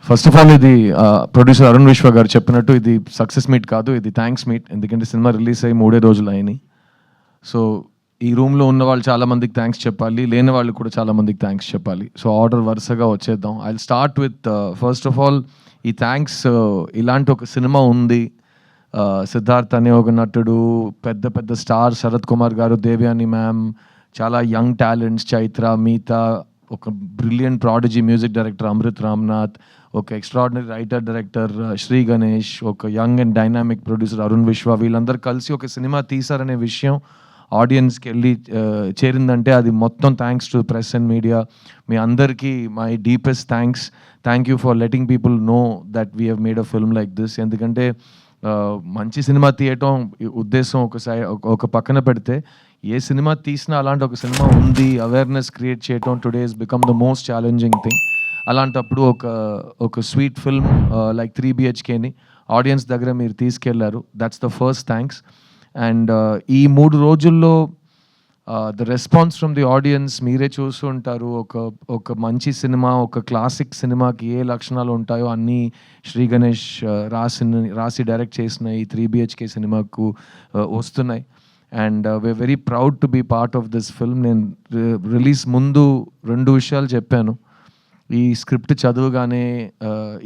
First of all ఇది producer Arun విశ్వ గారు చెప్పినట్టు ఇది సక్సెస్ మీట్ కాదు, ఇది థ్యాంక్స్ మీట్. ఎందుకంటే సినిమా రిలీజ్ అయ్యి 3 రోజులు అయినాయి. సో ఈ రూమ్లో ఉన్న వాళ్ళు చాలామందికి థ్యాంక్స్ చెప్పాలి, లేని వాళ్ళు కూడా చాలామందికి థ్యాంక్స్ చెప్పాలి. సో ఆర్డర్ వరుసగా వచ్చేద్దాం. I will start with first of all ఈ థ్యాంక్స్. ఇలాంటి ఒక సినిమా ఉంది, సిద్ధార్థ్ అనే ఒక నటుడు, పెద్ద పెద్ద స్టార్ శరత్ కుమార్ గారు, దేవ్యాని మ్యామ్, చాలా యంగ్ టాలెంట్స్, చైత్ర, మీతా, ఒక brilliant prodigy music director Amrit Ramnath, ఒక extraordinary writer director Shri Ganesh, ఒక young and dynamic producer Arun Vishwa, వీళ్ళందరూ కలిసి ఒక సినిమా తీశారనే విషయం ఆడియన్స్కి వెళ్ళి చేరిందంటే అది మొత్తం thanks to press and media. మీ అందరికీ my deepest thanks. Thank you for letting people know that we have made a film like this. ఎందుకంటే మంచి సినిమా తీయటం ఉద్దేశం ఒక పక్కన పెడితే, ఏ సినిమా తీసినా అలాంటి ఒక సినిమా ఉంది అవేర్నెస్ క్రియేట్ చేయటం today is become the most challenging thing. అలాంటప్పుడు ఒక స్వీట్ ఫిల్మ్ లైక్ 3 BHKని ఆడియన్స్ దగ్గర మీరు తీసుకెళ్లారు. That's the first thanks. And ఈ 3 రోజుల్లో the response from the audience మీరే చూస్తూ ఉంటారు. ఒక మంచి సినిమా, ఒక క్లాసిక్ సినిమాకి ఏ లక్షణాలు ఉంటాయో అన్నీ శ్రీ గణేష్ రాసి డైరెక్ట్ చేసిన ఈ 3 BHK సినిమాకు వస్తున్నాయి. And we're very proud to be part of this film. నేను రిలీజ్ ముందు 2 విషయాలు చెప్పాను. ఈ స్క్రిప్ట్ చదువుగానే,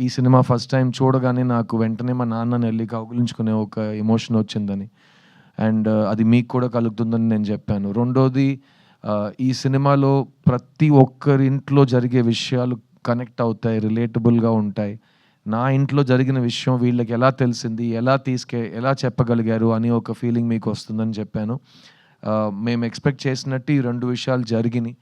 ఈ సినిమా ఫస్ట్ టైం చూడగానే నాకు వెంటనే మా నాన్నని వెళ్ళి కౌగిలించుకునే ఒక ఎమోషన్ వచ్చిందని, అండ్ అది మీకు కూడా కలుగుతుందని నేను చెప్పాను. రెండోది, ఈ సినిమాలో ప్రతి ఒక్కరింట్లో జరిగే విషయాలు కనెక్ట్ అవుతాయి, రిలేటబుల్గా ఉంటాయి. నా ఇంట్లో జరిగిన విషయం వీళ్ళకి ఎలా తెలిసింది, ఎలా చెప్పగలిగారు అని ఒక ఫీలింగ్ మీకు వస్తుందని చెప్పాను. మేము ఎక్స్పెక్ట్ చేసినట్టు ఈ 2 విషయాలు జరిగినాయి.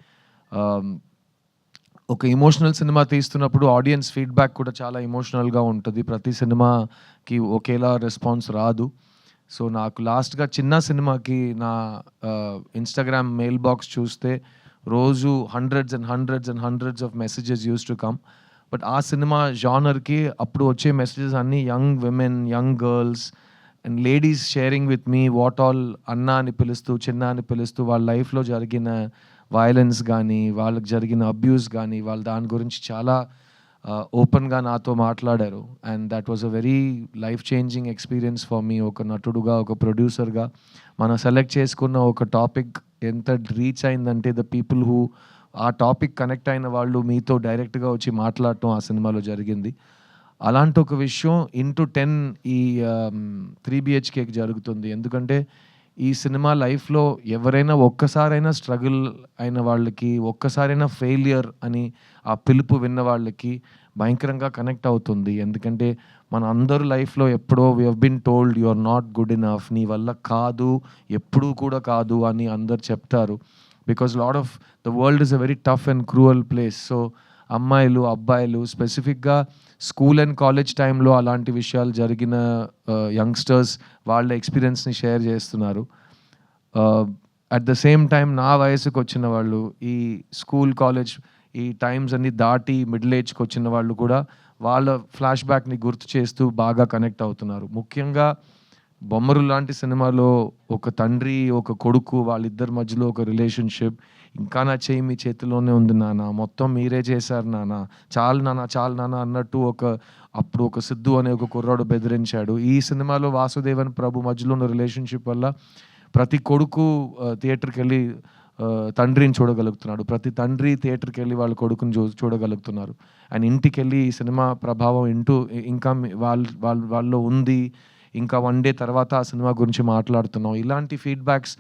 ఒక ఎమోషనల్ సినిమా తీస్తున్నప్పుడు ఆడియన్స్ ఫీడ్బ్యాక్ కూడా చాలా ఎమోషనల్గా ఉంటుంది. ప్రతి సినిమాకి ఒకేలా రెస్పాన్స్ రాదు. సో నాకు లాస్ట్గా చిన్న సినిమాకి నా ఇన్స్టాగ్రామ్ మెయిల్ బాక్స్ చూస్తే రోజు hundreds of messages use to come. But ఆ సినిమా జానర్కి అప్పుడు వచ్చే మెసేజెస్ అన్నీ young women, young girls and ladies sharing with me what all, అన్న అని పిలుస్తూ, చిన్న అని పిలుస్తూ, వాళ్ళ లైఫ్లో జరిగిన వైలెన్స్ కానీ, వాళ్ళకి జరిగిన అబ్యూస్ కానీ, వాళ్ళ దాని గురించి చాలా ఓపెన్గా నాతో మాట్లాడారు. And that was a very life changing experience for me. ఒక నటుడుగా, ఒక ప్రొడ్యూసర్గా మనం సెలెక్ట్ చేసుకున్న ఒక టాపిక్ ఎంత రీచ్ అయిందంటే, ద పీపుల్ హూ ఆ టాపిక్ కనెక్ట్ అయిన వాళ్ళు మీతో డైరెక్ట్గా వచ్చి మాట్లాడటం ఆ సినిమాలో జరిగింది. అలాంటి ఒక విషయం ఇంటూ 10 ఈ 3 BHKకి జరుగుతుంది. ఎందుకంటే ఈ సినిమా లైఫ్లో ఎవరైనా ఒక్కసారైనా స్ట్రగుల్ అయిన వాళ్ళకి, ఒక్కసారైనా ఫెయిలియర్ అని ఆ పిలుపు విన్న వాళ్ళకి భయంకరంగా కనెక్ట్ అవుతుంది. ఎందుకంటే మన అందరూ లైఫ్లో ఎప్పుడో we have been told you are not good enough, నీ వల్ల కాదు, ఎప్పుడూ కూడా కాదు అని అందరు చెప్తారు. Because lot of the world is a very tough and cruel place. So అమ్మాయిలు, అబ్బాయిలు, స్పెసిఫిక్గా స్కూల్ అండ్ కాలేజ్ టైంలో అలాంటి విషయాలు జరిగిన యంగ్స్టర్స్ వాళ్ళ ఎక్స్పీరియన్స్ని షేర్ చేస్తున్నారు. అట్ ద సేమ్ టైం నా వయసుకు వచ్చిన వాళ్ళు, ఈ స్కూల్ కాలేజ్ ఈ టైమ్స్ అన్ని దాటి మిడిల్ ఏజ్కి వచ్చిన వాళ్ళు కూడా వాళ్ళ ఫ్లాష్ బ్యాక్ని గుర్తు చేస్తూ బాగా కనెక్ట్ అవుతున్నారు. ముఖ్యంగా బొమ్మరు లాంటి సినిమాలో ఒక తండ్రి, ఒక కొడుకు, వాళ్ళిద్దరి మధ్యలో ఒక రిలేషన్షిప్, ఇంకా నా చేయి మీ చేతిలోనే ఉంది నాన్న, మొత్తం మీరే చేశారు నాన్న, చాలు నాన్న అన్నట్టు అప్పుడు ఒక సిద్ధు అనే ఒక కుర్రాడు బెదిరించాడు. ఈ సినిమాలో వాసుదేవన్ ప్రభు మధ్యలో ఉన్న రిలేషన్షిప్ వల్ల ప్రతి కొడుకు థియేటర్కి వెళ్ళి తండ్రిని చూడగలుగుతున్నాడు, ప్రతి తండ్రి థియేటర్కి వెళ్ళి వాళ్ళ కొడుకుని చూడగలుగుతున్నారు. అండ్ ఇంటికి వెళ్ళి ఈ సినిమా ప్రభావం ఇంకా వాళ్ళలో ఉంది, ఇంకా 1 డే తర్వాత ఆ సినిమా గురించి మాట్లాడుతున్నాం. ఇలాంటి ఫీడ్బ్యాక్స్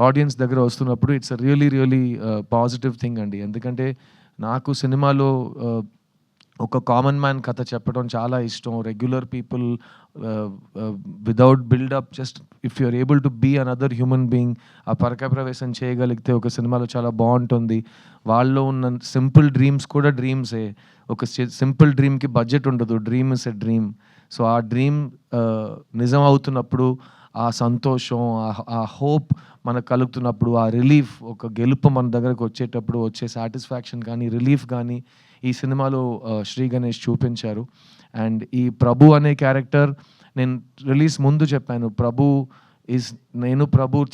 ఆడియన్స్ దగ్గర వస్తున్నప్పుడు ఇట్స్ రియలీ పాజిటివ్ థింగ్ అండి. ఎందుకంటే నాకు సినిమాలో ఒక కామన్ మ్యాన్ కథ చెప్పడం చాలా ఇష్టం. Regular people without buildup, just if you're able to be another human being, ఆ పరకాయ ప్రవేశం చేయగలిగితే ఒక సినిమాలో చాలా బాగుంటుంది. వాళ్ళలో ఉన్న సింపుల్ డ్రీమ్స్ కూడా డ్రీమ్సే. ఒక సింపుల్ డ్రీమ్కి బడ్జెట్ ఉండదు, dream is a dream. So ఆ డ్రీమ్ నిజం అవుతున్నప్పుడు ఆ సంతోషం, ఆ హోప్ మనకు కలుగుతున్నప్పుడు, ఆ రిలీఫ్, ఒక గెలుపు మన దగ్గరకు వచ్చేటప్పుడు వచ్చే సాటిస్ఫాక్షన్ కానీ, రిలీఫ్ కానీ ఈ సినిమాలో శ్రీ గణేష్ చూపించారు. అండ్ ఈ ప్రభు అనే క్యారెక్టర్ నేను రిలీజ్ ముందు చెప్పాను, నేను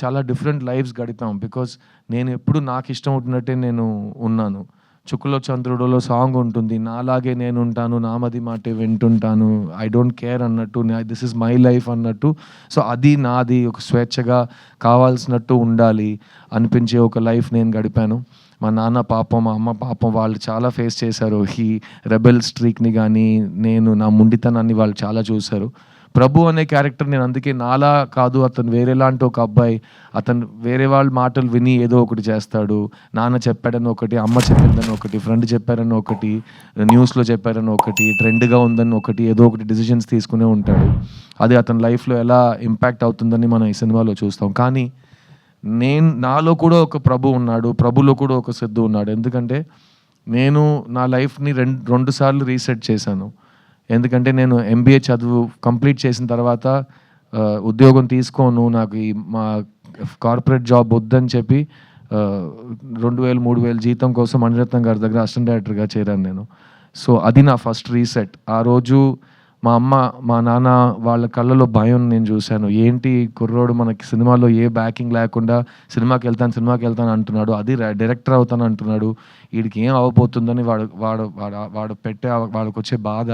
చాలా డిఫరెంట్ లైఫ్స్ గడిపాం. బికాస్ నేను ఎప్పుడు నాకు ఇష్టం ఉంటున్నట్టే నేను ఉన్నాను. 'చుక్కలో చంద్రుడులో' సాంగ్ ఉంటుంది. నాలాగే నేనుంటాను, నామది మాటే వింటుంటాను, ఐ డోంట్ కేర్ అన్నట్టు, దిస్ ఈజ్ మై లైఫ్ అన్నట్టు. సో అది నాది, ఒక స్వేచ్ఛగా కావాల్సినట్టు ఉండాలి అనిపించే ఒక లైఫ్ నేను గడిపాను. మా నాన్న పాపం, మా అమ్మ పాపం వాళ్ళు చాలా ఫేస్ చేశారు. ఈ రెబెల్ స్ట్రీక్‌ని గానీ, నా మొండితనాన్ని వాళ్ళు చాలా చూశారు. ప్రభు అనే క్యారెక్టర్ నేను అందుకే నాలా కాదు, అతను వేరేలాంటి ఒక అబ్బాయి. అతను వేరే వాళ్ళ మాటలు విని ఏదో ఒకటి చేస్తాడు. నాన్న చెప్పాడని ఒకటి, అమ్మ చెప్పిందని ఒకటి, ఫ్రెండ్ చెప్పారని ఒకటి, న్యూస్‌లో చెప్పారని ఒకటి, ట్రెండ్‌గా ఉందని ఒకటి, ఏదో ఒకటి డిసిషన్స్ తీసుకునే ఉంటాడు. అది అతని లైఫ్‌లో ఎలా ఇంపాక్ట్ అవుతుందని మనం ఈ సినిమాలో చూస్తాం. కానీ నాలో కూడా ఒక ప్రభు ఉన్నాడు. ప్రభులో కూడా ఒక సిద్ధు ఉన్నాడు. ఎందుకంటే నేను నా లైఫ్‌ని రెండు సార్లు రీసెట్ చేశాను. ఎందుకంటే నేను ఎంబీఏ చదువు కంప్లీట్ చేసిన తర్వాత ఉద్యోగం తీసుకోను, నాకు మా కార్పొరేట్ జాబ్ వద్దని చెప్పి 2000, 3000 జీతం కోసం మణిరత్నం గారి దగ్గర అసిస్టెంట్ డైరెక్టర్‌గా చేరాను నేను. సో అది నా ఫస్ట్ రీసెట్. ఆ రోజు మా అమ్మ, మా నాన్న వాళ్ళ కళ్ళలో భయం నేను చూశాను. ఏంటి కుర్రోడు మనకి సినిమాలో ఏ బ్యాకింగ్ లేకుండా సినిమాకెళ్తాను అంటున్నాడు. అది డైరెక్టర్ అవుతాను అంటున్నాడు. వీడికి ఏం అవ్వబోతుందని వాడు పెట్టే వాళ్ళకొచ్చే బాధ.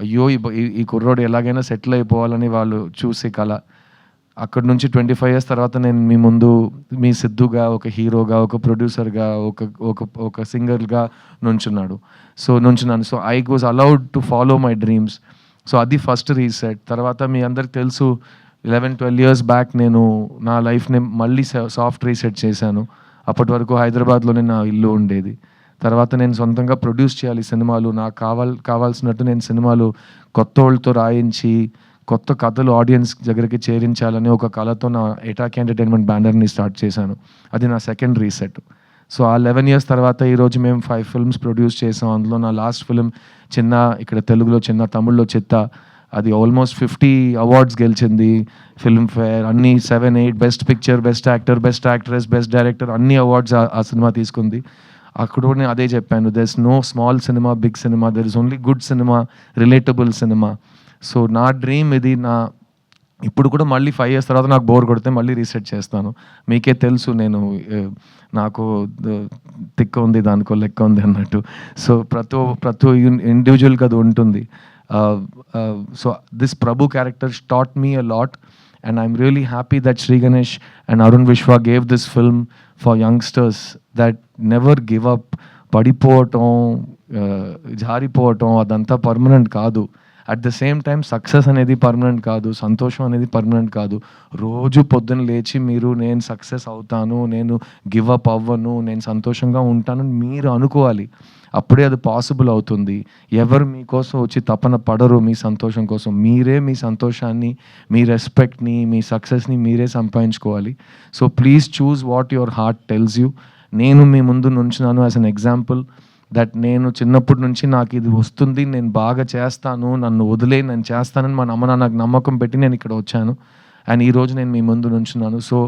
అయ్యో! ఈ కుర్రోడు ఎలాగైనా సెటిల్ అయిపోవాలని వాళ్ళు చూసే కల. అక్కడి నుంచి 25 ఇయర్స్ తర్వాత నేను మీ ముందు మీ సిద్ధుగా, ఒక హీరోగా, ఒక ప్రొడ్యూసర్‌గా, ఒక సింగర్‌గా నుంచున్నాను. So I was allowed to follow my dreams. So అది ఫస్ట్ రీసెట్. తర్వాత మీ అందరికి తెలుసు 11, 12 ఇయర్స్ బ్యాక్ నేను నా లైఫ్‌ని మళ్ళీ సాఫ్ట్ రీసెట్ చేశాను. అప్పటి వరకు హైదరాబాద్‌లోనే నా ఇల్లు ఉండేది. తర్వాత నేను సొంతంగా ప్రొడ్యూస్ చేయాలి సినిమాలు. నాకు కావాల్సినట్టు నేను సినిమాలు కొత్తోళ్ళతో రాయించి, కొత్త కథలు ఆడియన్స్ దగ్గరికి చేరించాలని ఒక కళతో నా ఎటాక్ ఎంటర్టైన్మెంట్ బ్యానర్‌ని స్టార్ట్ చేశాను. అది నా సెకండ్ రీసెట్. సో ఆ 11 ఇయర్స్ తర్వాత ఈరోజు మేము 5 ఫిల్మ్స్ ప్రొడ్యూస్ చేసాం. అందులో నా లాస్ట్ ఫిల్మ్ చిన్న, ఇక్కడ తెలుగులో చిన్న, తమిళ్లో చిత్త. అది ఆల్మోస్ట్ 50 అవార్డ్స్ గెలిచింది. ఫిల్మ్‌ఫేర్ అన్నీ 7, 8 best picture, best actor, best actress, best director అన్ని అవార్డ్స్ ఆ సినిమా తీసుకుంది. అక్కడ కూడా నేను అదే చెప్పాను. There is no small cinema, big cinema. There is only good cinema, relatable cinema. So నా డ్రీమ్ ఇది. ఇప్పుడు కూడా మళ్ళీ 5 ఇయర్స్ తర్వాత నాకు బోర్ కొడితే మళ్ళీ రీసెట్ చేస్తాను. మీకే తెలుసు నేను నాకు తిక్క ఉంది, దానికో లెక్క ఉంది అన్నట్టు. సో ప్రతి ఇండివిజువల్‌కి అది ఉంటుంది. So this Prabhu character taught me a lot, and I'm really happy that Sri Ganesh and Arun Vishwa gave this film for youngsters that never give up. పడిపోవటం, జారిపోవటం అదంతా పర్మనెంట్ కాదు. At the same time success అనేది permanent కాదు, సంతోషం అనేది permanent కాదు. రోజు పొద్దున్న లేచి మీరు నేను సక్సెస్ అవుతాను, నేను గివ్ అప్ అవ్వను, నేను సంతోషంగా ఉంటాను మీరు అనుకోవాలి. అప్పుడే అది పాసిబుల్ అవుతుంది. ఎవరు మీకోసం వచ్చి తపన పడరు మీ సంతోషం కోసం. మీరే మీ సంతోషాన్ని, మీ రెస్పెక్ట్ని, మీ సక్సెస్ని మీరే సంపాదించుకోవాలి. So please choose what your heart tells you. నేను మీ ముందు నుంచున్నాను యాజ్ అన్ ఎగ్జాంపుల్ దట్ నేను చిన్నప్పటి నుంచి నాకు ఇది వస్తుంది, నేను బాగా చేస్తాను, నన్ను వదిలే నేను చేస్తానని మా అమ్మ నాకు నమ్మకం పెట్టి నేను ఇక్కడ వచ్చాను. అండ్ ఈరోజు నేను మీ ముందు నుంచున్నాను. సో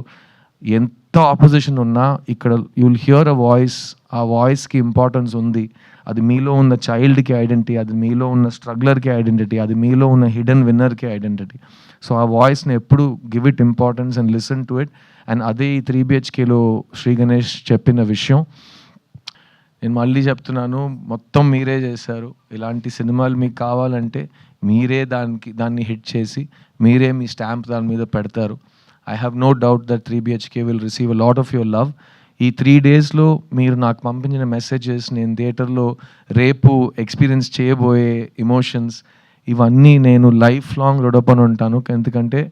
ఎంత ఆపోజిషన్ ఉన్నా ఇక్కడ యుల్ హియర్ అ వాయిస్. ఆ వాయిస్కి ఇంపార్టెన్స్ ఉంది. అది మీలో ఉన్న చైల్డ్కి ఐడెంటిటీ, అది మీలో ఉన్న స్ట్రగ్లర్కి ఐడెంటిటీ, అది మీలో ఉన్న హిడెన్ విన్నర్కి ఐడెంటిటీ. సో ఆ వాయిస్ని ఎప్పుడు give it importance and listen to it. And అదే ఈ 3 BHKలో శ్రీ గణేష్ చెప్పిన విషయం నేను మళ్ళీ చెప్తున్నాను. మొత్తం మీరే చేశారు. ఇలాంటి సినిమాలు మీకు కావాలంటే మీరే దాన్ని హిట్ చేసి మీరే మీ స్టాంప్ దాని మీద పెడతారు. I have no doubt that 3 BHK will receive a lot of your love. ఈ 3 డేస్లో మీరు నాకు పంపించిన మెసేజెస్, నేను థియేటర్లో రేపు ఎక్స్పీరియన్స్ చేయబోయే ఎమోషన్స్, ఇవన్నీ నేను లైఫ్ లాంగ్ రుణపడి ఉంటాను. ఎందుకంటే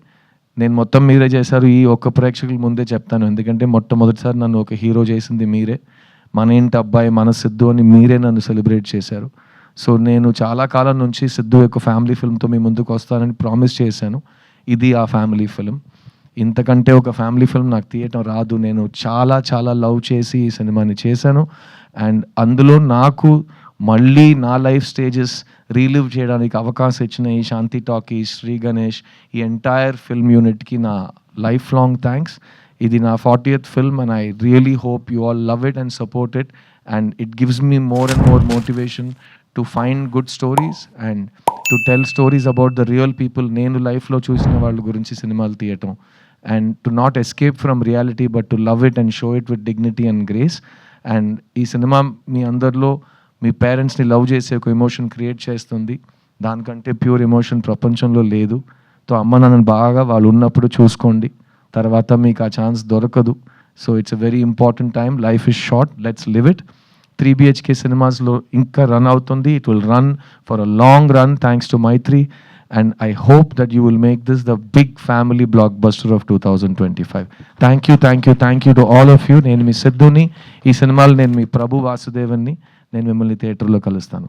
నేను మొత్తం మీరే చేశారు. ఈ ఒక్క ప్రేక్షకుల ముందే చెప్తాను. ఎందుకంటే మొట్టమొదటిసారి నన్ను ఒక హీరో చేసింది మీరే. మన ఇంటి అబ్బాయి, మన సిద్ధు అని మీరే నన్ను సెలబ్రేట్ చేశారు. సో నేను చాలా కాలం నుంచి సిద్ధు యొక్క ఫ్యామిలీ ఫిల్మ్తో మీ ముందుకు వస్తానని ప్రామిస్ చేశాను. ఇది ఆ ఫ్యామిలీ ఫిల్మ్. ఇంతకంటే ఒక ఫ్యామిలీ ఫిల్మ్ నాకు తీయటం రాదు. నేను చాలా చాలా లవ్ చేసి ఈ సినిమాని చేశాను. అండ్ అందులో నాకు మళ్ళీ నా లైఫ్ స్టేజెస్ రీలివ్ చేయడానికి అవకాశం ఇచ్చిన ఈ శాంతి టాకీస్, శ్రీ గణేష్, ఈ ఎంటైర్ ఫిల్మ్ యూనిట్కి నా లైఫ్ లాంగ్ థ్యాంక్స్. ఇది నా 40th film and I really hope you all love it and support it, and it gives me more and more motivation to find good stories and to tell stories about the real people. నేను లైఫ్లో చూసిన వాళ్ళ గురించి సినిమాలు తీయటం, and to not escape from reality but to love it and show it with dignity and grace. And ఈ cinema మీ అందరిలో మీ పేరెంట్స్ని లవ్ చేసే ఒక ఎమోషన్ క్రియేట్ చేస్తుంది. దానికంటే ప్యూర్ ఎమోషన్ ప్రపంచంలో లేదు. సో అమ్మ నాన్నని బాగా వాళ్ళు ఉన్నప్పుడు చూసుకోండి, తర్వాత మీకు ఆ ఛాన్స్ దొరకదు. So it's a very important time. Life is short, let's live it. 3 BHK సినిమాస్లో ఇంకా రన్ అవుతుంది. It will run for a long run thanks to Mythri. And I hope that you will make this the big family blockbuster of 2025. Thank you to all of you. నేను మీ సిద్ధుని, ఈ సినిమాలో నేను మీ ప్రభు వాసుదేవన్ని. నేను మిమ్మల్ని థియేటర్లో కలుస్తాను.